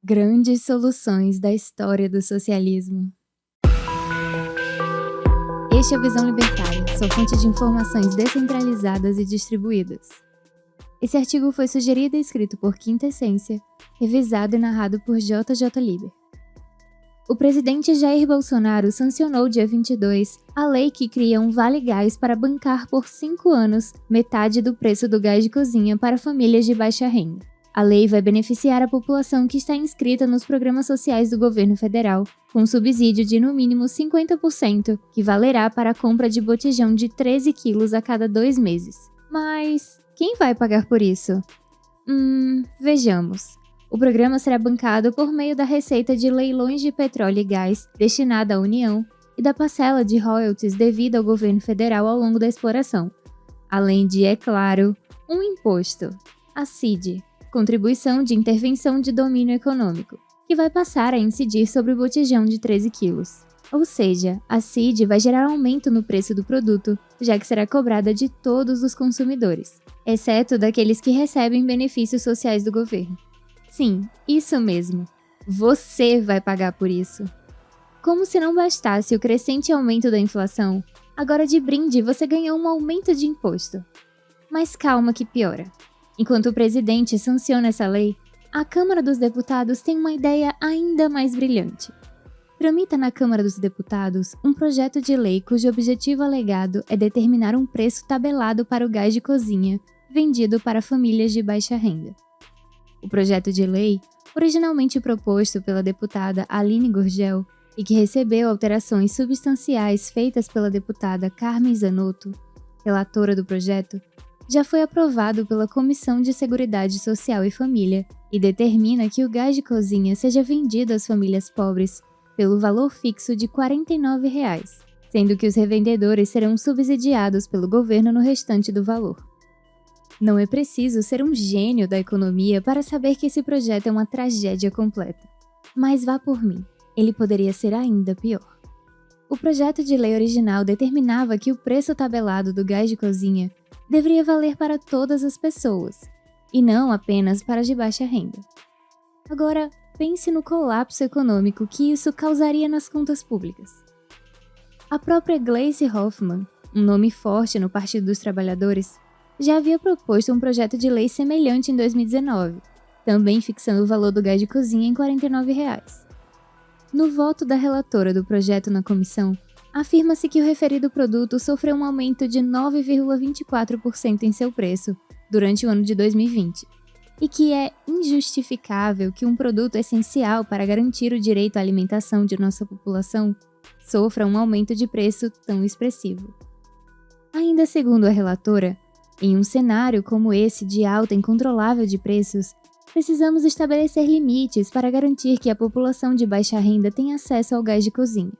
Grandes soluções da história do socialismo. Este é o Visão Libertária, sua fonte de informações descentralizadas e distribuídas. Esse artigo foi sugerido e escrito por Quinta Essência, revisado e narrado por JJ Liber. O presidente Jair Bolsonaro sancionou dia 22 a lei que cria um Vale Gás para bancar por 5 anos metade do preço do gás de cozinha para famílias de baixa renda. A lei vai beneficiar a população que está inscrita nos programas sociais do governo federal, com subsídio de no mínimo 50%, que valerá para a compra de botijão de 13 quilos a cada 2 meses. Mas quem vai pagar por isso? Vejamos. O programa será bancado por meio da receita de leilões de petróleo e gás destinada à União e da parcela de royalties devida ao governo federal ao longo da exploração, além de, é claro, um imposto, a CID, Contribuição de Intervenção de Domínio Econômico, que vai passar a incidir sobre o botijão de 13 quilos. Ou seja, a CID vai gerar aumento no preço do produto, já que será cobrada de todos os consumidores, exceto daqueles que recebem benefícios sociais do governo. Sim, isso mesmo. Você vai pagar por isso. Como se não bastasse o crescente aumento da inflação, agora de brinde você ganhou um aumento de imposto. Mas calma que piora. Enquanto o presidente sanciona essa lei, a Câmara dos Deputados tem uma ideia ainda mais brilhante. Tramita na Câmara dos Deputados um projeto de lei cujo objetivo alegado é determinar um preço tabelado para o gás de cozinha vendido para famílias de baixa renda. O projeto de lei, originalmente proposto pela deputada Aline Gurgel e que recebeu alterações substanciais feitas pela deputada Carmen Zanotto, relatora do projeto, já foi aprovado pela Comissão de Seguridade Social e Família e determina que o gás de cozinha seja vendido às famílias pobres pelo valor fixo de R$ 49, sendo que os revendedores serão subsidiados pelo governo no restante do valor. Não é preciso ser um gênio da economia para saber que esse projeto é uma tragédia completa. Mas vá por mim, ele poderia ser ainda pior. O projeto de lei original determinava que o preço tabelado do gás de cozinha deveria valer para todas as pessoas, e não apenas para as de baixa renda. Agora, pense no colapso econômico que isso causaria nas contas públicas. A própria Gleisi Hoffmann, um nome forte no Partido dos Trabalhadores, já havia proposto um projeto de lei semelhante em 2019, também fixando o valor do gás de cozinha em R$ 49. No voto da relatora do projeto na comissão, afirma-se que o referido produto sofreu um aumento de 9,24% em seu preço durante o ano de 2020, e que é injustificável que um produto essencial para garantir o direito à alimentação de nossa população sofra um aumento de preço tão expressivo. Ainda segundo a relatora, em um cenário como esse de alta incontrolável de preços, precisamos estabelecer limites para garantir que a população de baixa renda tenha acesso ao gás de cozinha.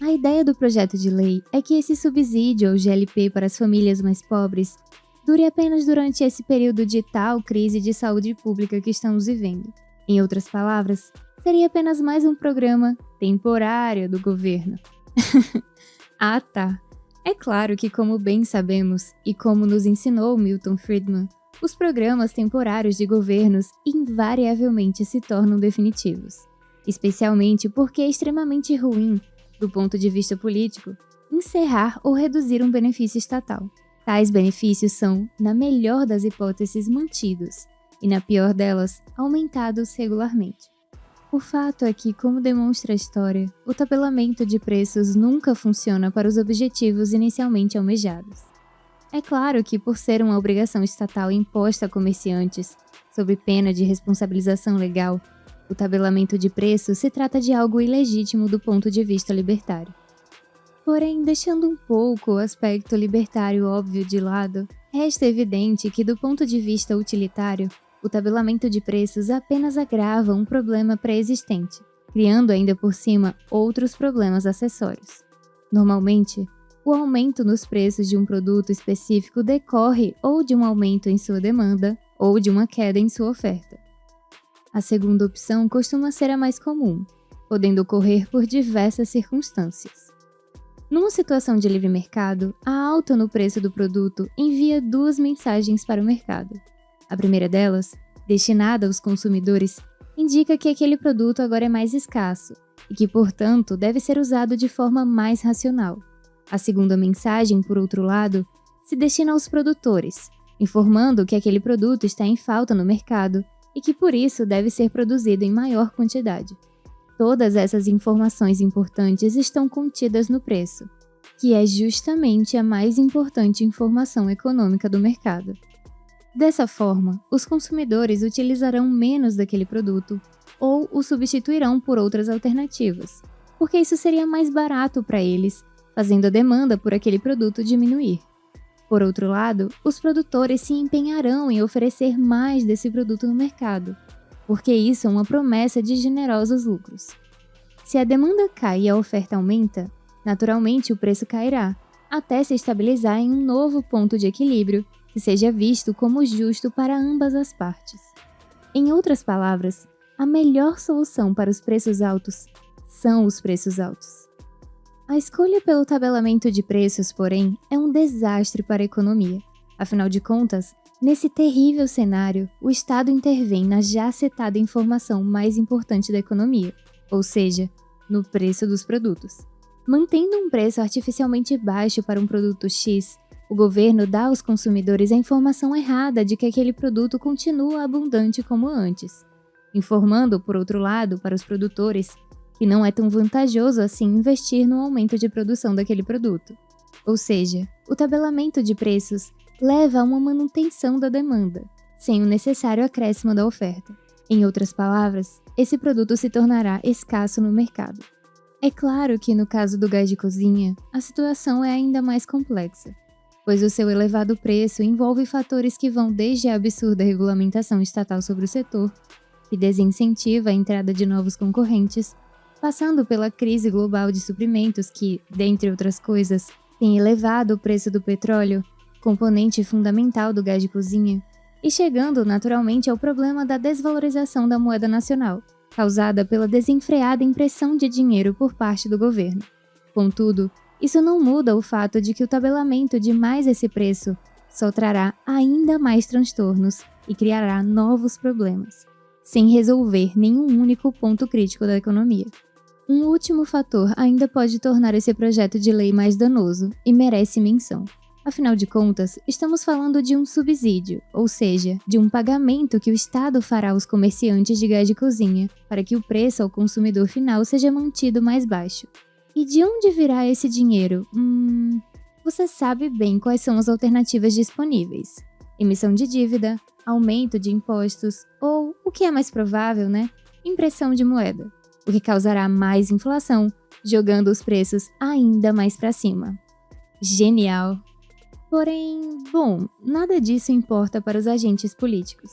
A ideia do projeto de lei é que esse subsídio ou GLP para as famílias mais pobres dure apenas durante esse período de tal crise de saúde pública que estamos vivendo. Em outras palavras, seria apenas mais um programa temporário do governo. Ah, tá. É claro que, como bem sabemos, e como nos ensinou Milton Friedman, os programas temporários de governos invariavelmente se tornam definitivos, especialmente porque é extremamente ruim, do ponto de vista político, encerrar ou reduzir um benefício estatal. Tais benefícios são, na melhor das hipóteses, mantidos, e na pior delas, aumentados regularmente. O fato é que, como demonstra a história, o tabelamento de preços nunca funciona para os objetivos inicialmente almejados. É claro que, por ser uma obrigação estatal imposta a comerciantes, sob pena de responsabilização legal, o tabelamento de preços se trata de algo ilegítimo do ponto de vista libertário. Porém, deixando um pouco o aspecto libertário óbvio de lado, resta evidente que, do ponto de vista utilitário, o tabelamento de preços apenas agrava um problema pré-existente, criando ainda por cima outros problemas acessórios. Normalmente, o aumento nos preços de um produto específico decorre ou de um aumento em sua demanda ou de uma queda em sua oferta. A segunda opção costuma ser a mais comum, podendo ocorrer por diversas circunstâncias. Numa situação de livre mercado, a alta no preço do produto envia duas mensagens para o mercado. A primeira delas, destinada aos consumidores, indica que aquele produto agora é mais escasso e que, portanto, deve ser usado de forma mais racional. A segunda mensagem, por outro lado, se destina aos produtores, informando que aquele produto está em falta no mercado e que, por isso, deve ser produzido em maior quantidade. Todas essas informações importantes estão contidas no preço, que é justamente a mais importante informação econômica do mercado. Dessa forma, os consumidores utilizarão menos daquele produto ou o substituirão por outras alternativas, porque isso seria mais barato para eles, fazendo a demanda por aquele produto diminuir. Por outro lado, os produtores se empenharão em oferecer mais desse produto no mercado, porque isso é uma promessa de generosos lucros. Se a demanda cai e a oferta aumenta, naturalmente o preço cairá, até se estabilizar em um novo ponto de equilíbrio que seja visto como justo para ambas as partes. Em outras palavras, a melhor solução para os preços altos são os preços altos. A escolha pelo tabelamento de preços, porém, é um desastre para a economia. Afinal de contas, nesse terrível cenário, o Estado intervém na já citada informação mais importante da economia, ou seja, no preço dos produtos. Mantendo um preço artificialmente baixo para um produto X, o governo dá aos consumidores a informação errada de que aquele produto continua abundante como antes, informando, por outro lado, para os produtores que não é tão vantajoso assim investir no aumento de produção daquele produto. Ou seja, o tabelamento de preços leva a uma manutenção da demanda, sem o necessário acréscimo da oferta. Em outras palavras, esse produto se tornará escasso no mercado. É claro que no caso do gás de cozinha, a situação é ainda mais complexa, pois o seu elevado preço envolve fatores que vão desde a absurda regulamentação estatal sobre o setor, que desincentiva a entrada de novos concorrentes, passando pela crise global de suprimentos que, dentre outras coisas, tem elevado o preço do petróleo, componente fundamental do gás de cozinha, e chegando naturalmente ao problema da desvalorização da moeda nacional, causada pela desenfreada impressão de dinheiro por parte do governo. Contudo, isso não muda o fato de que o tabelamento de mais esse preço só trará ainda mais transtornos e criará novos problemas, sem resolver nenhum único ponto crítico da economia. Um último fator ainda pode tornar esse projeto de lei mais danoso e merece menção. Afinal de contas, estamos falando de um subsídio, ou seja, de um pagamento que o Estado fará aos comerciantes de gás de cozinha para que o preço ao consumidor final seja mantido mais baixo. E de onde virá esse dinheiro? Você sabe bem quais são as alternativas disponíveis. Emissão de dívida, aumento de impostos ou, o que é mais provável, impressão de moeda, o que causará mais inflação, jogando os preços ainda mais para cima. Genial! Porém, nada disso importa para os agentes políticos.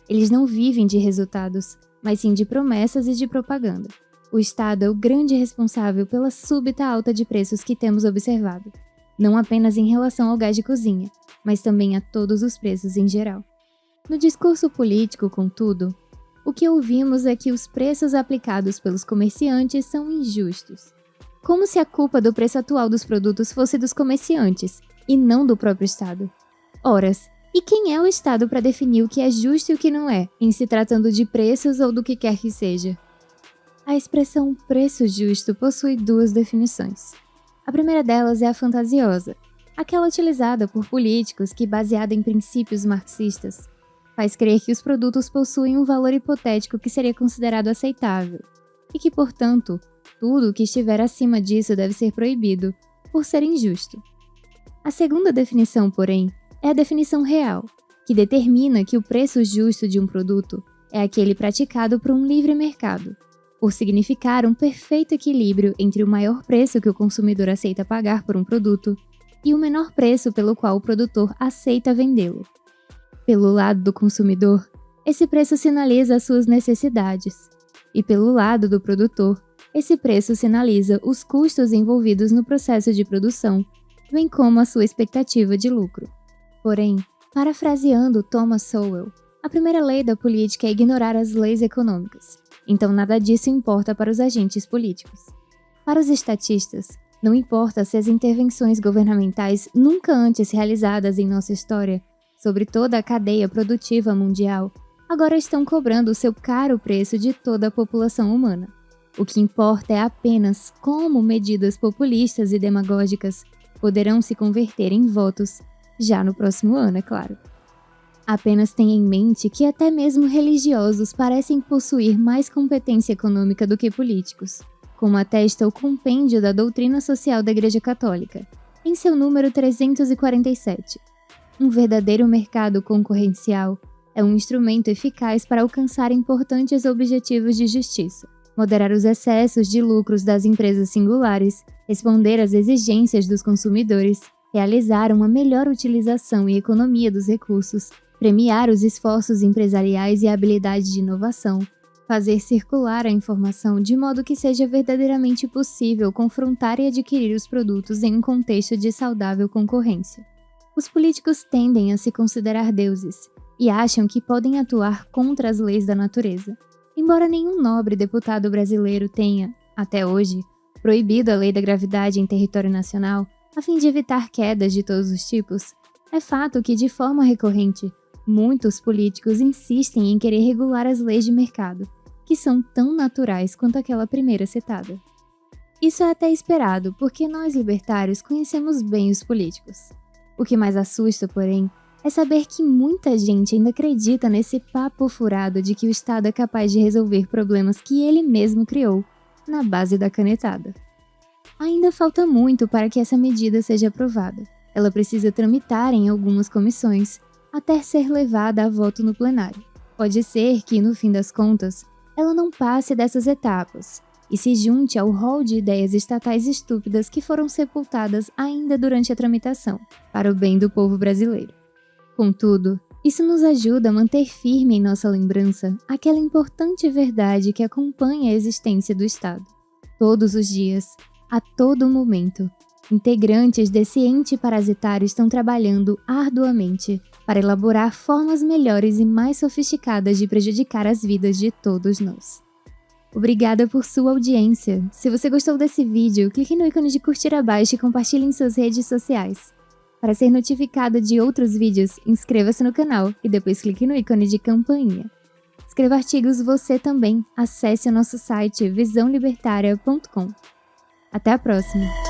Eles não vivem de resultados, mas sim de promessas e de propaganda. O Estado é o grande responsável pela súbita alta de preços que temos observado, não apenas em relação ao gás de cozinha, mas também a todos os preços em geral. No discurso político, contudo, o que ouvimos é que os preços aplicados pelos comerciantes são injustos. Como se a culpa do preço atual dos produtos fosse dos comerciantes, e não do próprio Estado. Horas, e quem é o Estado para definir o que é justo e o que não é, em se tratando de preços ou do que quer que seja? A expressão preço justo possui duas definições. A primeira delas é a fantasiosa, aquela utilizada por políticos que, baseada em princípios marxistas, faz crer que os produtos possuem um valor hipotético que seria considerado aceitável, e que, portanto, tudo o que estiver acima disso deve ser proibido, por ser injusto. A segunda definição, porém, é a definição real, que determina que o preço justo de um produto é aquele praticado por um livre mercado, por significar um perfeito equilíbrio entre o maior preço que o consumidor aceita pagar por um produto e o menor preço pelo qual o produtor aceita vendê-lo. Pelo lado do consumidor, esse preço sinaliza as suas necessidades, e pelo lado do produtor, esse preço sinaliza os custos envolvidos no processo de produção, bem como a sua expectativa de lucro. Porém, parafraseando Thomas Sowell, a primeira lei da política é ignorar as leis econômicas, então nada disso importa para os agentes políticos. Para os estatistas, não importa se as intervenções governamentais nunca antes realizadas em nossa história, sobre toda a cadeia produtiva mundial, agora estão cobrando o seu caro preço de toda a população humana. O que importa é apenas como medidas populistas e demagógicas poderão se converter em votos já no próximo ano, é claro. Apenas tenha em mente que até mesmo religiosos parecem possuir mais competência econômica do que políticos, como atesta o Compêndio da Doutrina Social da Igreja Católica, em seu número 347. Um verdadeiro mercado concorrencial é um instrumento eficaz para alcançar importantes objetivos de justiça, moderar os excessos de lucros das empresas singulares, responder às exigências dos consumidores, realizar uma melhor utilização e economia dos recursos, premiar os esforços empresariais e a habilidade de inovação, fazer circular a informação de modo que seja verdadeiramente possível confrontar e adquirir os produtos em um contexto de saudável concorrência. Os políticos tendem a se considerar deuses e acham que podem atuar contra as leis da natureza. Embora nenhum nobre deputado brasileiro tenha, até hoje, proibido a lei da gravidade em território nacional, a fim de evitar quedas de todos os tipos, é fato que, de forma recorrente, muitos políticos insistem em querer regular as leis de mercado, que são tão naturais quanto aquela primeira citada. Isso é até esperado, porque nós libertários conhecemos bem os políticos. O que mais assusta, porém, é saber que muita gente ainda acredita nesse papo furado de que o Estado é capaz de resolver problemas que ele mesmo criou, na base da canetada. Ainda falta muito para que essa medida seja aprovada. Ela precisa tramitar em algumas comissões, até ser levada a voto no plenário. Pode ser que, no fim das contas, ela não passe dessas etapas e se junte ao rol de ideias estatais estúpidas que foram sepultadas ainda durante a tramitação, para o bem do povo brasileiro. Contudo, isso nos ajuda a manter firme em nossa lembrança aquela importante verdade que acompanha a existência do Estado. Todos os dias, a todo momento, integrantes desse ente parasitário estão trabalhando arduamente para elaborar formas melhores e mais sofisticadas de prejudicar as vidas de todos nós. Obrigada por sua audiência. Se você gostou desse vídeo, clique no ícone de curtir abaixo e compartilhe em suas redes sociais. Para ser notificado de outros vídeos, inscreva-se no canal e depois clique no ícone de campainha. Escreva artigos você também. Acesse o nosso site visãolibertaria.com. Até a próxima!